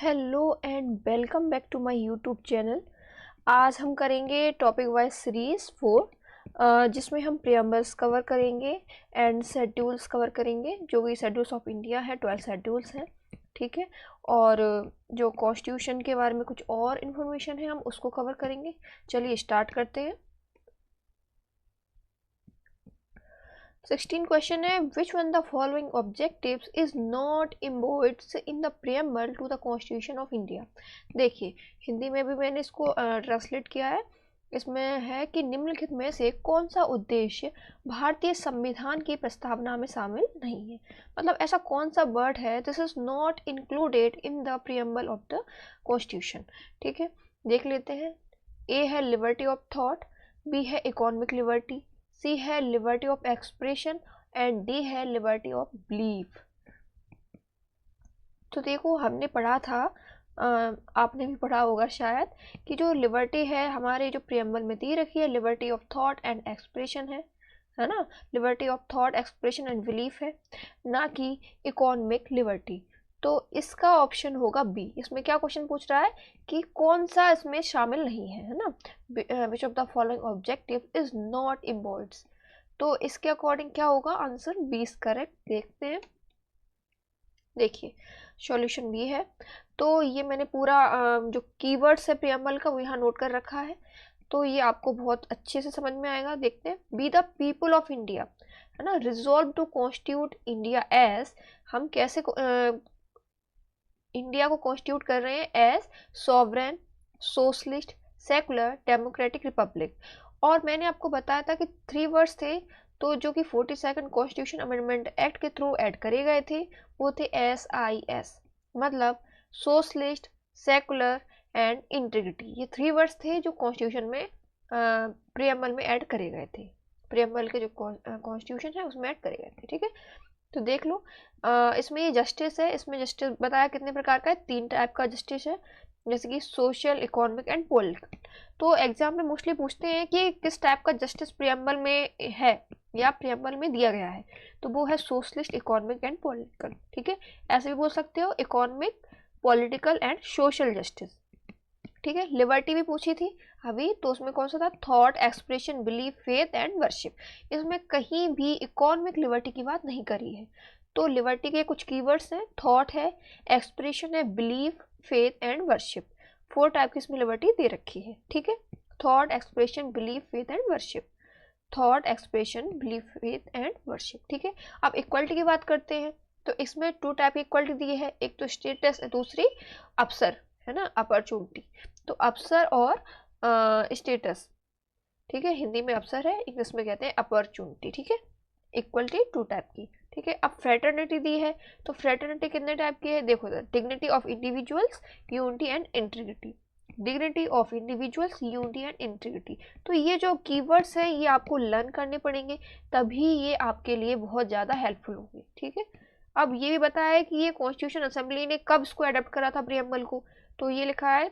Hello and welcome back to my YouTube channel. आज हम करेंगे टॉपिक वाइज सीरीज 4 जिसमें हम प्रियम्बल्स कवर करेंगे एंड शेड्यूल्स कवर करेंगे, जो भी शेड्यूल्स ऑफ इंडिया है 12 शेड्यूल्स हैं, ठीक है। और जो कॉन्स्टिट्यूशन के बारे में कुछ और इन्फॉर्मेशन है हम उसको कवर करेंगे। चलिए स्टार्ट करते हैं। 16 क्वेश्चन है, which one the following objectives is not embodied in the preamble to the constitution of India. देखिए हिंदी में भी मैंने इसको ट्रांसलेट किया है। इसमें है कि निम्नलिखित में से कौन सा उद्देश्य भारतीय संविधान की प्रस्तावना में शामिल नहीं है। मतलब ऐसा कौन सा वर्ड है this is not included in the preamble of the constitution. ठीक है, देख लेते हैं। ए है लिबर्टी ऑफ थॉट, बी है इकोनॉमिक लिबर्टी, सी है liberty of expression and D है लिबर्टी ऑफ बिलीफ। तो देखो हमने पढ़ा था, आपने भी पढ़ा होगा शायद, कि जो लिबर्टी है हमारे जो प्रियम्बल में दी रखी है liberty of thought and expression है ना। Liberty of thought expression and belief है, ना कि इकोनॉमिक लिबर्टी। तो इसका ऑप्शन होगा बी। इसमें क्या क्वेश्चन पूछ रहा है कि कौन सा इसमें शामिल नहीं है ना। Which of the following objective is not embodied. तो इसके अकॉर्डिंग क्या होगा, आंसर बी इज करेक्ट। देखते हैं, देखिए सॉल्यूशन बी है। तो ये मैंने पूरा जो कीवर्ड्स है प्रियम्बल का वो यहाँ नोट कर रखा है, तो ये आपको बहुत अच्छे से समझ में आएगा। देखते हैं, be the people of India, है ना, resolve to constitute India as, हम कैसे इंडिया को कॉन्स्टिट्यूट कर रहे हैं as sovereign, socialist, secular, democratic republic. और मैंने आपको बताया था कि 3 वर्ड्स थे, तो जो कि 42nd कॉन्स्टिट्यूशन अमेंडमेंट एक्ट के थ्रू ऐड करे गए थे वो थे SIS, मतलब सोशलिस्ट, सेकुलर एंड इंटीग्रिटी। ये 3 वर्ड्स थे जो कॉन्स्टिट्यूशन में प्रियम्बल में ऐड करे गए थे। प्रियम्बल के जो कॉन्स्टिट्यूशन है उसमें ऐड करे गए थे, ठीक है। तो देख लो, इसमें ये जस्टिस है, इसमें जस्टिस बताया कितने प्रकार का है, 3 टाइप का जस्टिस है, जैसे कि सोशल, इकोनॉमिक एंड पॉलिटिकल। तो एग्जाम में मोस्टली पूछते हैं कि किस टाइप का जस्टिस प्रियम्बल में है या प्रियम्बल में दिया गया है, तो वो है सोशलिस्ट, इकोनॉमिक एंड पॉलिटिकल, ठीक है। ऐसे भी बोल सकते हो economic, political and social justice, ठीक है। लिबर्टी भी पूछी थी अभी, तो उसमें कौन सा था, thought, expression, belief, faith and worship. इसमें कहीं भी इकोनॉमिक लिबर्टी की बात नहीं करी है। तो लिबर्टी के कुछ कीवर्ड्स हैं, थॉट है, एक्सप्रेशन है, belief, faith and worship. 4 type की इसमें लिबर्टी दे रखी है, ठीक है। Thought, expression, belief, faith and worship. Thought, expression, belief, faith and worship, ठीक है। अब इक्वलिटी की बात करते हैं, तो इसमें 2 टाइप की इक्वलिटी दी है, एक तो स्टेटस, दूसरी अवसर, है ना, अपॉर्चुनिटी। तो अवसर और स्टेटस, ठीक है। हिंदी में अवसर है, इंग्लिश में कहते हैं अपॉर्चुनिटी, ठीक है। इक्वलिटी 2 टाइप की, ठीक है। अब फ्रेटर्निटी दी है, तो फ्रेटर्निटी कितने टाइप की है, देखो, dignity of individuals, unity and integrity. Dignity of individuals, unity and integrity. तो ये जो कीवर्ड्स है ये आपको लर्न करने पड़ेंगे, तभी ये आपके लिए बहुत ज़्यादा हेल्पफुल होंगे, ठीक है। अब ये भी बताया है कि ये कॉन्स्टिट्यूशन असेंबली ने कब इसको अडॉप्ट करा था प्रियम्बल को, तो ये लिखा है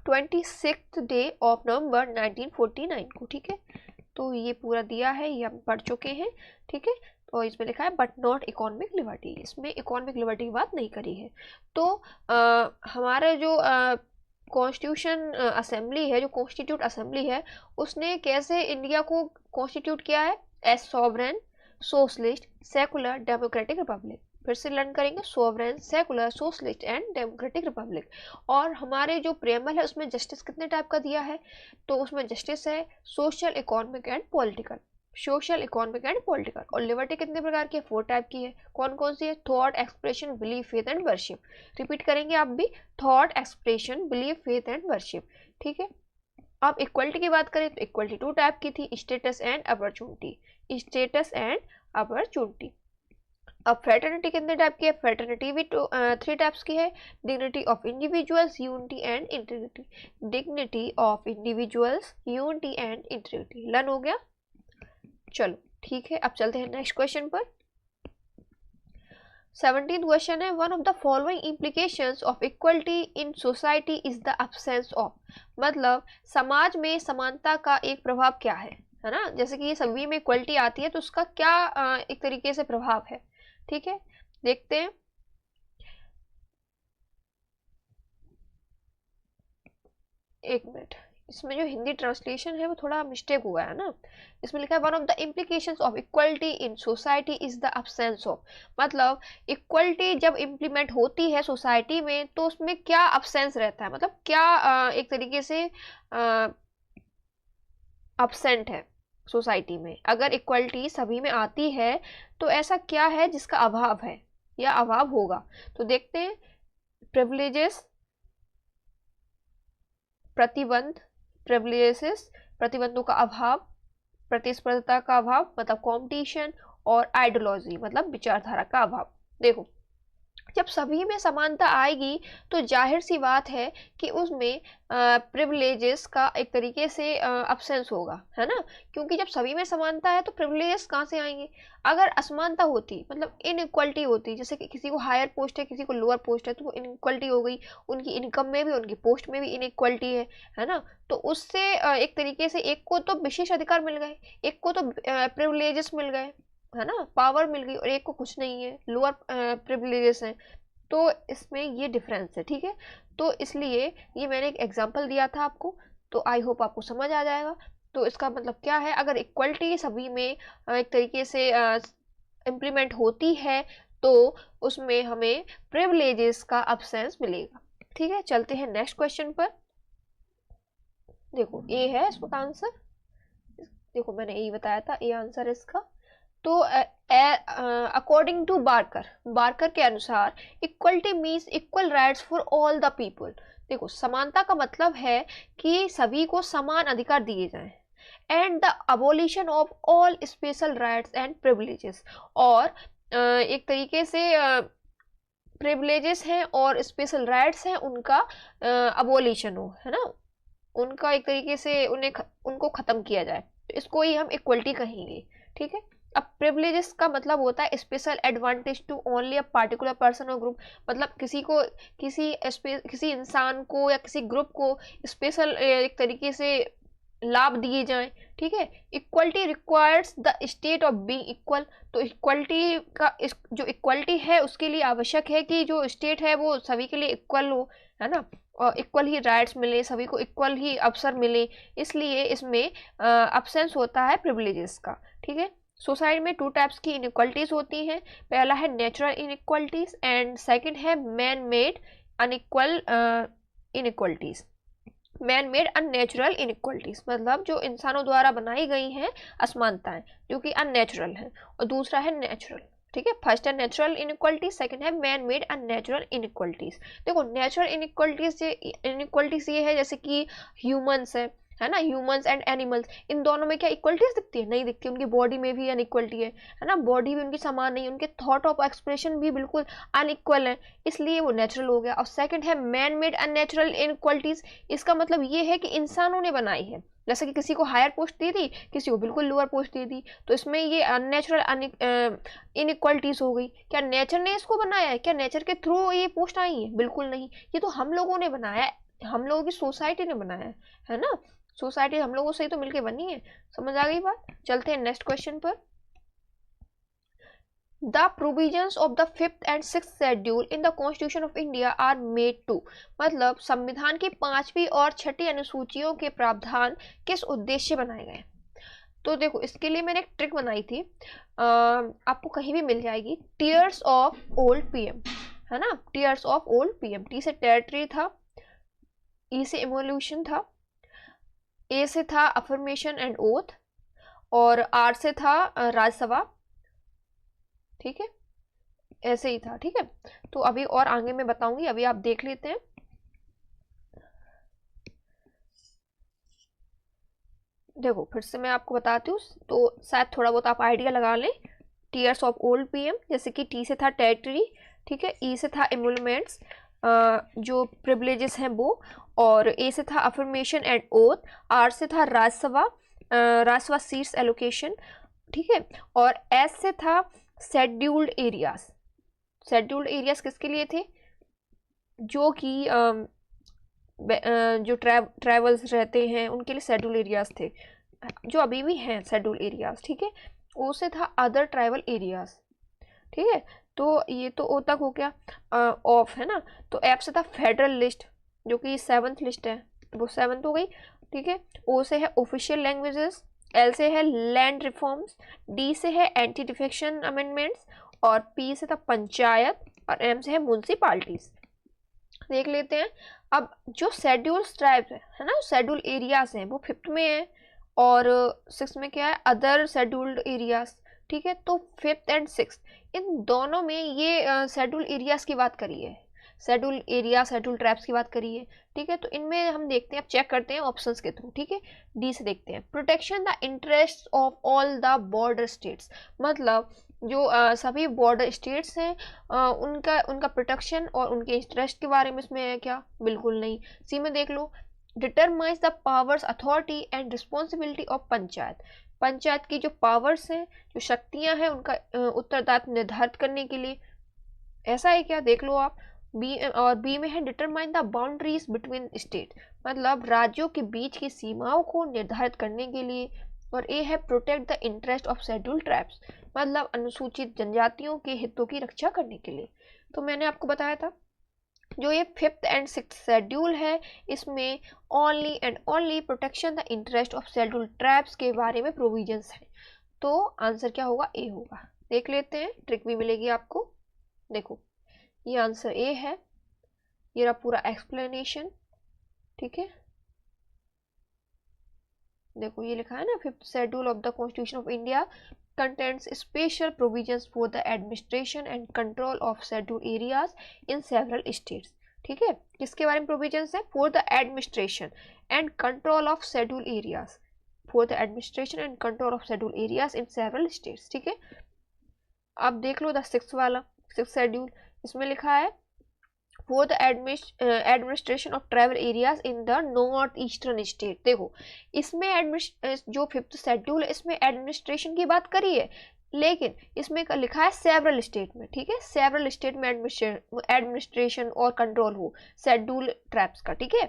26 डे ऑफ नवंबर 1949 को, ठीक है। तो ये पूरा दिया है, ये हम पढ़ चुके हैं, ठीक है। तो इसमें लिखा है बट नॉट इकोनॉमिक लिबर्टी, इसमें इकोनॉमिक लिबर्टी की बात नहीं करी है। तो हमारे जो कॉन्स्टिट्यूशन असेंबली है, जो कॉन्स्टिट्यूट असेंबली है, उसने कैसे इंडिया को कॉन्स्टिट्यूट किया है, as sovereign, socialist, secular, democratic republic. फिर से लर्न करेंगे, sovereign, secular, socialist and democratic republic. और हमारे जो प्रियम्बल है उसमें जस्टिस कितने टाइप का दिया है, तो उसमें जस्टिस है social, economic and political. Social, economic and political. और लिबर्टी कितने प्रकार की है, 4 टाइप की है। कौन कौन सी है, thought, expression, belief, faith and worship. Repeat करेंगे आप भी, thought, expression, belief, faith and worship, ठीक है। अब इक्वलिटी की बात करें तो इक्वलिटी 2 टाइप की थी, status and opportunity, status and opportunity. अब फ्रेटर्निटी कितने टाइप की है, फ्रेटर्निटी भी 3 टाइप्स की है, dignity of individuals, unity and integrity. Dignity of individuals, unity and integrity. Learn हो गया, चलो ठीक है। अब चलते हैं नेक्स्ट क्वेश्चन पर। 17th क्वेश्चन है, one of the following implications of equality in society is the absence of, मतलब समाज में समानता का एक प्रभाव क्या है ना। जैसे कि सभी में इक्वलिटी आती है तो उसका क्या एक तरीके से प्रभाव है, ठीक है। देखते हैं, एक मिनट, इसमें जो हिंदी ट्रांसलेशन है वो थोड़ा मिस्टेक हुआ है ना। इसमें लिखा है one of the implications of equality in society is the absence of, मतलब इक्वलिटी जब इम्प्लीमेंट होती है सोसाइटी में तो उसमें क्या अब्सेंस रहता है, मतलब क्या एक तरीके से अब्सेंट है सोसाइटी में। अगर इक्वलिटी सभी में आती है तो ऐसा क्या है जिसका अभाव है या अभाव होगा। तो देखते हैं, प्रिविलेजेस, प्रतिबंध, प्रिविलेजेस प्रतिबंधों का अभाव, प्रतिस्पर्धा का अभाव मतलब कंपटीशन, और आइडियोलॉजी मतलब विचारधारा का अभाव। देखो, जब सभी में समानता आएगी तो जाहिर सी बात है कि उसमें प्रिविलेजेस का एक तरीके से अब्सेंस होगा, है ना, क्योंकि जब सभी में समानता है तो प्रिविलेजेस कहाँ से आएंगे। अगर असमानता होती, मतलब इनइक्वलिटी होती, जैसे कि किसी को हायर पोस्ट है किसी को लोअर पोस्ट है, तो वो इनइक्वलिटी हो गई, उनकी इनकम में भी उनकी पोस्ट में भी इनइक्वलिटी है ना, तो उससे एक तरीके से एक को तो विशेष अधिकार मिल गए, एक को तो प्रिविलेजेस मिल गए, है ना, पावर मिल गई, और एक को कुछ नहीं है, लोअर प्रिविलेजेस हैं। तो इसमें ये डिफरेंस है, ठीक है। तो इसलिए ये मैंने एक एग्जांपल दिया था आपको, तो आई होप आपको समझ आ जाएगा। तो इसका मतलब क्या है, अगर इक्वलिटी सभी में एक तरीके से इम्प्लीमेंट होती है तो उसमें हमें प्रिविलेजेस का अब्सेंस मिलेगा, ठीक है। चलते हैं नेक्स्ट क्वेश्चन पर। देखो, ए है इसका आंसर, देखो मैंने यही बताया था, ए आंसर इसका। तो अकॉर्डिंग टू बार्कर के अनुसार equality means equal rights for all the people. देखो, समानता का मतलब है कि सभी को समान अधिकार दिए जाएं, and the abolition of all special rights and privileges, और एक तरीके से प्रिविलेजेस हैं और स्पेशल राइट्स हैं उनका अबोलिशन हो, है ना, उनका एक तरीके से उनको खत्म किया जाए, तो इसको ही हम इक्वलिटी कहेंगे, ठीक है। अब प्रिविलेजेस का मतलब होता है special advantage to only a particular person और ग्रुप, मतलब किसी इंसान को या किसी ग्रुप को स्पेशल एक तरीके से लाभ दिए जाएं, ठीक है। Equality requires the state of being equal, तो इक्वलिटी का जो इक्वलिटी है उसके लिए आवश्यक है कि जो स्टेट है वो सभी के लिए इक्वल हो, है ना, और इक्वल ही राइट्स मिले, सभी को इक्वल ही अवसर मिले, इसलिए इसमें अब्सेंस होता है प्रिविलेजेस का, ठीक है। सोसाइटी में 2 टाइप्स की इनइक्वलिटीज होती हैं, पहला है नेचुरल इनइक्वलिटीज एंड सेकंड है man made unequal inequalities. Man made unnatural inequalities मतलब जो इंसानों द्वारा बनाई गई हैं असमानताएं जो कि अननेचुरल हैं, और दूसरा है नेचुरल, ठीक है। फर्स्ट है नेचुरल इनइक्वलिटीज, सेकंड है मैन मेड अननेचुरल इनइक्वलिटीज। देखो, नेचुरल इनइक्वलिटीज ये है जैसे कि ह्यूमंस है ना, ह्यूमंस एंड एनिमल्स, इन दोनों में क्या इक्वलिटीज दिखती है? नहीं दिखती, उनकी बॉडी में भी अनइक्वलिटी है ना, बॉडी भी उनकी समान नहीं, उनके थॉट ऑफ एक्सप्रेशन भी बिल्कुल अनइक्वल है, इसलिए वो नेचुरल हो गया। और सेकंड है मैन मेड अननेचुरल इनइक्वलिटीज, इसका मतलब ये है कि इंसानों ने बनाई है, जैसे कि किसी को हायर पोस्ट दी थी, किसी को बिल्कुल लोअर पोस्ट दे दी, तो इसमें ये अननेचुरल इनइक्वलिटीज हो गई। क्या नेचर ने इसको बनाया है? क्या नेचर के थ्रू ये पोस्ट आई है? बिल्कुल नहीं, ये तो हम लोगों ने बनाया है, हम लोगों की सोसाइटी ने बनाया है ना, सोसाइटी हम लोगों से ही तो मिलके बनी है। समझ आ गई बात? चलते हैं नेक्स्ट क्वेश्चन पर। The provisions of the 5th and 6th schedule in the constitution of India are made to, मतलब संविधान की 5वीं और 6ठी अनुसूचियों के प्रावधान किस उद्देश्य बनाए गए? तो देखो, इसके लिए मैंने एक ट्रिक बनाई थी, आपको कहीं भी मिल जाएगी, टीयर्स ऑफ ओल्ड पीएम, है ना, tears of old PM. T से टेरिटरी था, ई से इवोल्यूशन था, ए से था अफर्मेशन एंड ओथ, और आर से था राज्यसभा, ठीक है, ऐसे ही था, ठीक है। तो अभी और आगे मैं बताऊंगी, अभी आप देख लेते हैं। देखो, फिर से मैं आपको बताती हूँ तो शायद थोड़ा बहुत आप आइडिया लगा लें। टीयर्स ऑफ ओल्ड पीएम, जैसे कि टी से था टेरिटरी, ठीक है, ई से था एमुलमेंट्स जो प्रिविलेजेस हैं वो, और ए से था अफर्मेशन एंड ओथ, आर से था राज्यसभा सीट्स एलोकेशन, ठीक है, और एस से था शेड्यूल्ड एरियाज। शेड्यूल्ड एरियाज किसके लिए थे? जो कि जो ट्राइबल्स रहते हैं उनके लिए शेड्यूल एरियाज थे, जो अभी भी हैं शेड्यूल एरियाज, ठीक है। ओ से था अदर ट्राइबल एरियाज, ठीक है। तो ये तो ओ तक हो गया, ऑफ, है ना। तो एफ से था फेडरल लिस्ट जो कि 7th लिस्ट है, वो 7th हो गई, ठीक है। ओ से है ऑफिशियल लैंग्वेजेस, एल से है लैंड रिफॉर्म्स, डी से है एंटी डिफेक्शन अमेंडमेंट्स, और पी से था पंचायत, और एम से है म्यूनसिपालिटीज। देख लेते हैं। अब जो शेड्यूल ट्राइब्स है ना, शेड्यूल एरियाज हैं, वो 5th में है, और 6th में क्या है, अदर शेड्यूल्ड एरियाज, ठीक है। तो 5th एंड 6th इन दोनों में ये शेड्यूल एरियाज की बात करी है, शेड्यूल एरिया शेड्यूल ट्राइब्स की बात करी है, ठीक है। तो इनमें हम देखते हैं, अब चेक करते हैं ऑप्शंस के थ्रू, ठीक है। डी से देखते हैं, protection the interest of all the border states, मतलब जो सभी बॉर्डर स्टेट्स हैं उनका उनका प्रोटेक्शन और उनके इंटरेस्ट के बारे में इसमें है क्या, बिल्कुल नहीं। सी में देख लो, determines the powers authority and responsibility of panchayat, panchayat की जो पावर्स हैं, जो शक्तियां हैं, उनका उत्तरदायित्व निर्धारित करने के लिए, ऐसा है क्या, देख लो आप। बी और बी में है determine the boundaries between state, मतलब राज्यों के बीच की सीमाओं को निर्धारित करने के लिए, और ए है protect the interest of scheduled tribes, मतलब अनुसूचित जनजातियों के हितों की रक्षा करने के लिए। तो मैंने आपको बताया था जो ये 5th एंड 6th शेड्यूल है, इसमें only and only protection the interest of scheduled tribes के बारे में प्रोविजंस है। तो आंसर क्या होगा, ए होगा। देख लेते हैं, ट्रिक भी मिलेगी आपको। देखो ये आंसर ए है, ये रहा पूरा एक्सप्लेनेशन, ठीक है। देखो ये लिखा है ना, 5th schedule of the constitution of India contains special provisions for the administration and control of scheduled areas in several states, ठीक है। किसके बारे में प्रोविजंस है, for the administration and control of schedule areas, for the administration and control of schedule areas in several states, ठीक है। अब देख लो द 6th वाला, 6th शेड्यूल, इसमें लिखा है for the administration of tribal areas in the north eastern state. देखो इसमें जो 5th शेड्यूल है, इसमें एडमिनिस्ट्रेशन की बात करी है, लेकिन इसमें लिखा है सेवरल स्टेट में, ठीक है। सेवरल स्टेट में एडमिनिस्ट्रेशन और कंट्रोल हो शेड्यूल ट्राइब्स का, ठीक है।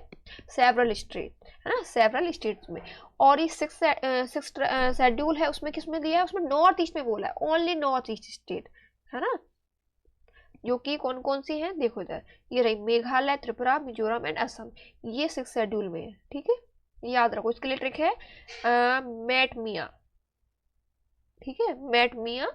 सेवरल स्टेट है ना, सेवरल स्टेट्स में। और ये 6th शेड्यूल है, उसमें किसमें दिया है, उसमें नॉर्थ ईस्ट में बोला है, ओनली नॉर्थ ईस्ट स्टेट है ना, जो कि कौन कौन सी हैं, देखो इधर ये रही मेघालय, त्रिपुरा, मिजोरम एंड असम, ये 6th शेड्यूल में है, ठीक है। याद रखो, इसके लिए ट्रिक है मैट मिया, ठीक है, मैट मिया।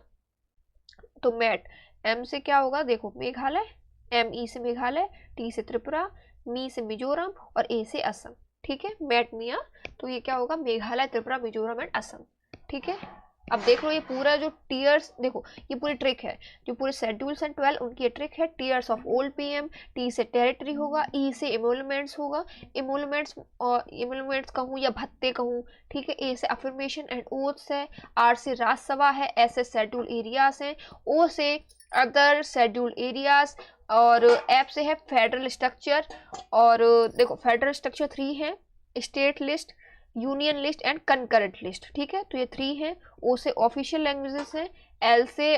तो मैट एम से क्या होगा, देखो मेघालय, एम ई से मेघालय, टी से त्रिपुरा, मी से मिजोरम, और ए से असम, ठीक है, मैट मिया। तो ये क्या होगा, मेघालय, त्रिपुरा, मिजोरम एंड असम, ठीक है। अब देख लो ये पूरा जो टीयर्स, देखो ये पूरी ट्रिक है, जो पूरे शेड्यूल्स हैं 12 उनकी ये ट्रिक है। Tears of old PM, T से टेरिटरी होगा, ई से इमोलमेंट्स होगा, इमोलमेंट्स और इमोलमेंट्स कहूँ या भत्ते कहूँ, ठीक है। ए से अफर्मेशन एंड ओथ्स है, आर से राज्यसभा है, एस से शेड्यूल एरियाज हैं, ओ से अदर शेड्यूल एरियाज, और एफ से है फेडरल स्ट्रक्चर। और देखो फेडरल स्ट्रक्चर 3 है, state list, union list and concurrent list, ठीक है। तो ये 3 है। ओ से ऑफिशियल लैंग्वेजेस है, एल से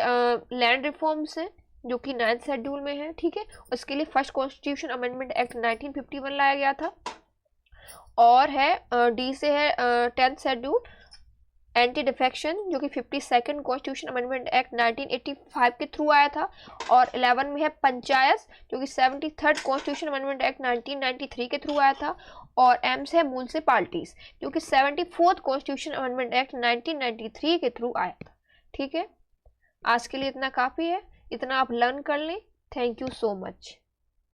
लैंड रिफॉर्म्स है जो कि 9th शेड्यूल में है, ठीक है। उसके लिए फर्स्ट कॉन्स्टिट्यूशन अमेंडमेंट एक्ट 1951 लाया गया था। और है डी से है 10th शेड्यूल एंटी डिफेक्शन, जो कि 52nd कॉन्स्टिट्यूशन अमेंडमेंट एक्ट 1985 के थ्रू आया था। और 11 में है पंचायत, जो कि 73rd कॉन्स्टिट्यूशन अमेंडमेंट एक्ट 1993 के थ्रू आया था। और एम से है म्यूनसिपालिटीज, जो कि 74th कॉन्स्टिट्यूशन अमेंडमेंट एक्ट 1993 के थ्रू आया था, ठीक है। आज के लिए इतना काफ़ी है, इतना आप लर्न कर लें। Thank you so much.